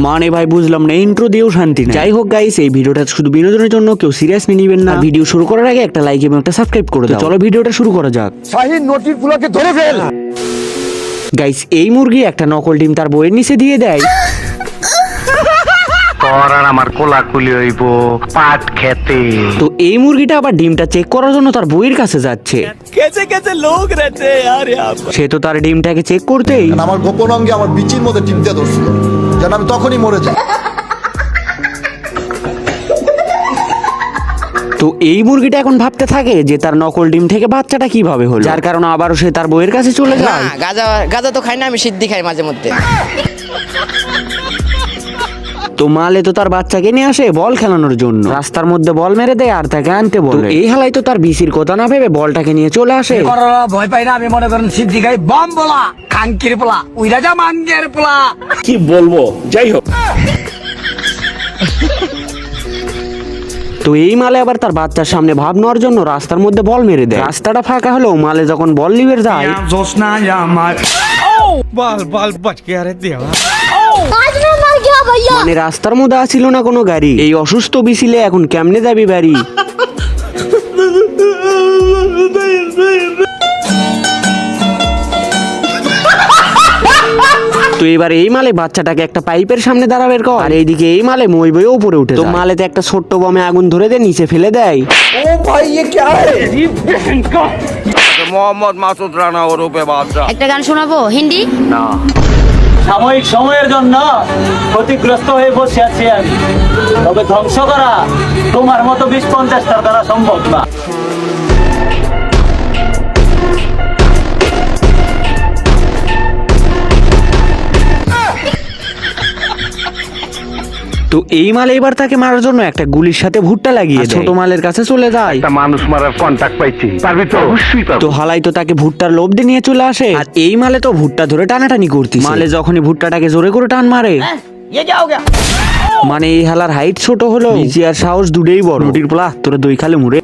মানে ভাই বুঝলাম না, ইন্ট্রো দিয়েও শান্তি নেই। যাই হোক গাইস, এই ভিডিওটা শুধু বিনোদনের জন্য, কেউ সিরিয়াসলি নেবেন না। ভিডিও শুরু করার আগে একটা লাইক এবং একটা সাবস্ক্রাইব করে দাও। চলো ভিডিওটা শুরু করা যাক। শাহিন নোটিশগুলোকে ধরে ফেল। গাইস, এই মুরগি একটা নকল ডিম তার বইয়ের নিচে দিয়ে দেয়। আমার কোলাকুলি হইব পাট খেতে। তো এই মুরগিটা আবার ডিমটা চেক করার জন্য তার বইয়ের কাছে যাচ্ছে। कैसे कैसे लोग रहते हैं यार यहाँ पर। সে তো তার ডিমটাকে চেক করতেই আমার গোপন অঙ্গে আমার বিচির মধ্যে টিপ দিয়ে ধরছিল, যেন আমি তখনই মরে যাই। তো এই মুরগিটা এখন ভাবতে থাকে যে তার নকল ডিম থেকে বাচ্চাটা কিভাবে হলো, যার কারণে আবারও সে তার বইয়ের কাছে চলে না যায়। গাজা গাজা তো খাই না, আমি সিদ্ধি খাই মাঝে মধ্যে। তো মালে তো তার বাচ্চাকে নিয়ে আসে বল খেলানোর জন্য, রাস্তার মধ্যে বল মেরে দেয় আর তাকে আনতে বলে। এই হালাই তো তার বিসির কথা না ভেবে বলটাকে নিয়ে চলে আসে। ভয় পাই না, আমি মনে করেন সিদ্ধি খাই বম বলা খাঙ্কির পোলা উই রাজা মাঙ্গের পোলা। কি বলবো, যাই হোক। তো এই মালে আবার তার বাচ্চার সামনে ভাব নেওয়ার জন্য রাস্তার মধ্যে বল মেরে দেয়। রাস্তাটা ফাঁকা হলেও মালে যখন বল লিভের যায়, बाल बाल बच गया रे देवा। आज मैं मर गया भैया। মানে রাস্তার মধ্যে আসিল না কোনো গাড়ি। এই অসুস্থ বিসিলে এখন কেমনে যাবি বাড়ি? তো এবার এই মালে বাচ্চাটাকে একটা পাইপের সামনে দাঁড়াবের কর, আর এইদিকে এই মালে মই বয়ে উপরে উঠে। তো মালেতে একটা ছোট্ট বমে আগুন ধরে দিয়ে নিচে ফেলে দেয়। মোহাম্মদ মাসুদ রানা ওরূপে বাদশা। একটা গান শোনাবো হিন্দি। সাময়িক সময়ের জন্য ক্ষতিগ্রস্ত হয়ে বসে আছি আমি, তবে ধ্বংস করা তোমার মতো 20-50টার দ্বারা সম্ভব না। তো এই মালে এবার তাকে মারার জন্য একটা গুলির সাথে ভুট্টা লাগিয়ে দেয়। ছোট মালের কাছে চলে যায়। একটা মানুষ মারার কন্টাক্ট পাইছি, পারবি তো? অবশ্যই পারবো। তো হালাই তো তাকে ভুট্টার লোভ দিয়ে নিয়ে চলে আসে, আর এই মালে তো ভুট্টা ধরে টানাটানি করতেছে। মালে যখনই ভুট্টাটাকে জোরে করে টান মারে, ये क्या हो गया? মানে এই হালার হাইট ছোট হলো, বিচি আর সাহস দুটোই বড়। রুটির পোলা তোরা দই খালে মুড়ে।